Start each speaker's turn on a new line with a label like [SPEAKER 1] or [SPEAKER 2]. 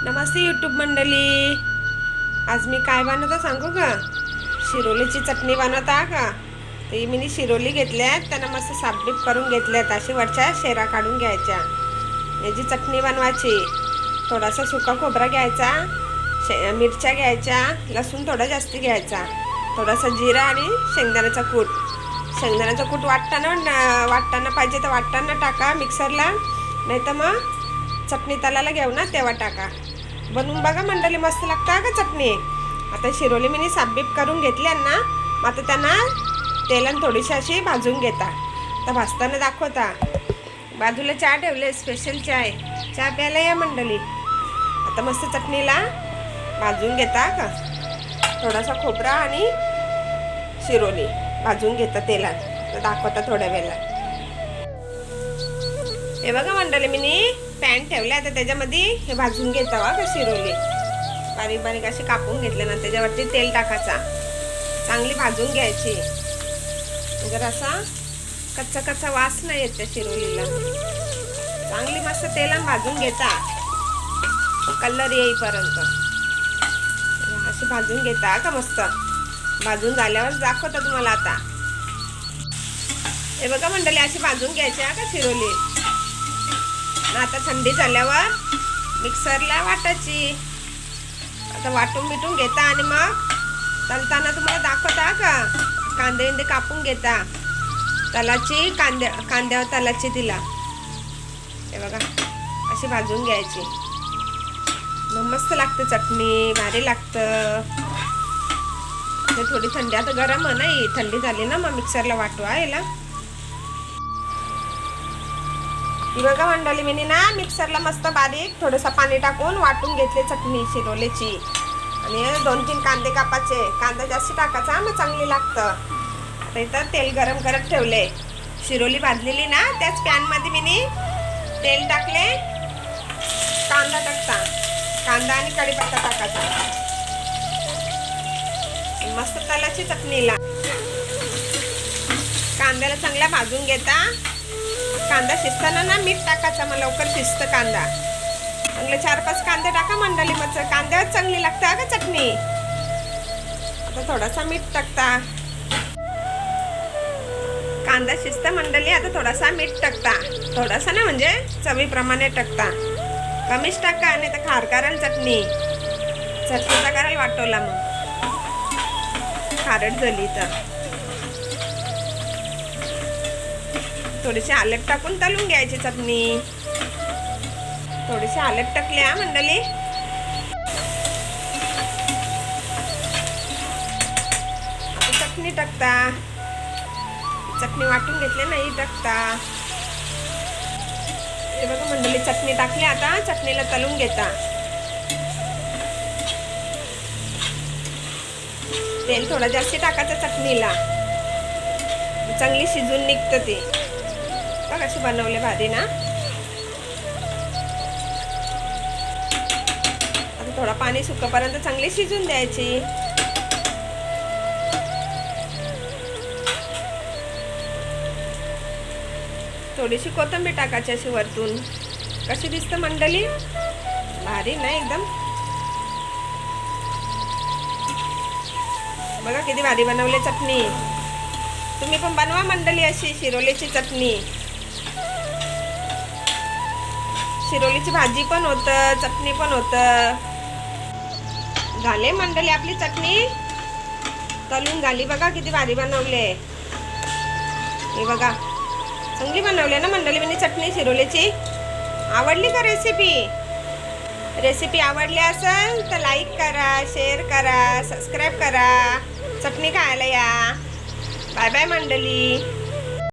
[SPEAKER 1] नमस्ते YouTube मंडळी. आज मी काय बनवतो सांगू का? शिरोलीची चटणी बनवता का? ते मी शिरोली घेतल्यात, त्यांना मस्त साफबीफ करून घेतल्यात. अशी वरच्या शेरा काढून घ्यायच्या. याची चटणी बनवायची. थोडासा सुका खोबरा घ्यायचा, मिरच्या घ्यायच्या, लसूण थोडा जास्त घ्यायचा, थोडासा जिरा आणि शेंगदाण्याचा कूट. शेंगदाण्याचा कूट वाटताना पाहिजे तर वाटताना टाका मिक्सरला, नाही तर मग चटणी तलाला घेऊ ना तेव्हा टाका. बनवून बघा मंडळी, मस्त लागता का चटणी. आता शिरोली मी साफबीफ करून घेतल्या ना, मग आता त्यांना तेलानं थोडीशी अशी भाजून घेता. तर भाजताना दाखवता. बाजूला चहा ठेवले, स्पेशल चहा प्यायला या मंडळी. आता मस्त चटणीला भाजून घेता का. थोडासा खोबरा आणि शिरोली भाजून घेता तेलात. तर दाखवता थोड्या वेळेला. हे बघा मंडळी, मी पॅन ठेवले. आता त्याच्यामध्ये हे भाजून घेता का शिरोली. बारीक बारीक अशी कापून घेतले ना, त्याच्यावरती तेल टाकायचा. चांगली भाजून घ्यायची. जर असा कच्चा कच्चा वास नाही येत त्या शिरोलीला. चांगली मस्त तेलात भाजून घेता, कलर येईपर्यंत अशी भाजून घेता का. मस्त भाजून झाल्यावर दाखवता तुम्हाला. आता हे बघा मंडळी, अशी भाजून घ्यायची का शिरोली. आता थंडी झाल्यावर मिक्सरला वाटायची. आता वाटून बिटून घेता आणि मग तलताना तुम्हाला दाखवता का. कांदे कापून घेता, तलाची कांद्यावर तलाची तिला. हे बघा अशी भाजून घ्यायची. मग मस्त लागतं चटणी, भारी लागतं. थोडी थंडी, आता गरम नाही थंडी झाली ना, मग मिक्सरला वाटवा याला. बघा मंडळी, मी ना मिक्सरला मस्त बारीक थोडंसं पाणी टाकून वाटून घेतले चटणी शिरोलीची. आणि 2-3 कांदे कापायचे. कांदा जास्त टाकायचा, मग चांगली लागतं. आता इथं तेल गरम करत ठेवले. शिरोली भाजलेली ना, त्याच पॅनमध्ये मी तेल टाकले. कांदा टाकता, कांदा आणि कढीपत्ता टाकायचा. मस्त तलाची चटणीला कांद्याला चांगला भाजून घेता. कांदा शिजताना ना मीठ टाकायचं, मग लवकर शिजतं कांदा. चांगले 4-5 कांदे टाका मंडळी, मग कांद्यावर चांगली लागते का चटणी. आता थोडासा मीठ टाकता. कांदा शिजता मंडळी, आता थोडासा मीठ टाकता. थोडासा ना म्हणजे चवीप्रमाणे टाकता. कमीच टाका, नाही तर खार कराल चटणीचा करायला वाटवला मग खारट झाली तर. थोडीशी आलट टाकून तळून घ्यायची चटणी. थोडीशी आलट टाकल्या मंडळी. आता चटणी टाकता. चटणी वाटून घेतली नाही टाकता. हे बघा मंडळी, चटणी टाकली. आता चटणीला तळून घेता. तेल थोडं जास्त टाकायचं चटणीला, चांगली शिजून निघतं ते. बघ अशी बनवले भारी ना. आता थोडा पाणी सुकेपर्यंत चांगली शिजून द्यायची. थोडीशी कोथिंबीर टाकायची अशी वरतून. कशी दिसतं मंडळी, भारी ना एकदम. बघा किती भारी बनवले चटणी. तुम्ही पण बनवा मंडळी अशी शिरोलीची चटणी. शिरोलीची भाजी पण होतं, चटणी पण होतं. झाले मंडळी आपली चटणी तळून झाली. बघा किती भारी बनवले. हे बघा चांगली बनवली ना मंडळी मी चटणी शिरोलीची. आवडली का रेसिपी आवडली असेल तर लाईक करा, शेअर करा, सबस्क्राईब करा. चटणी खायला या. बाय बाय मंडळी.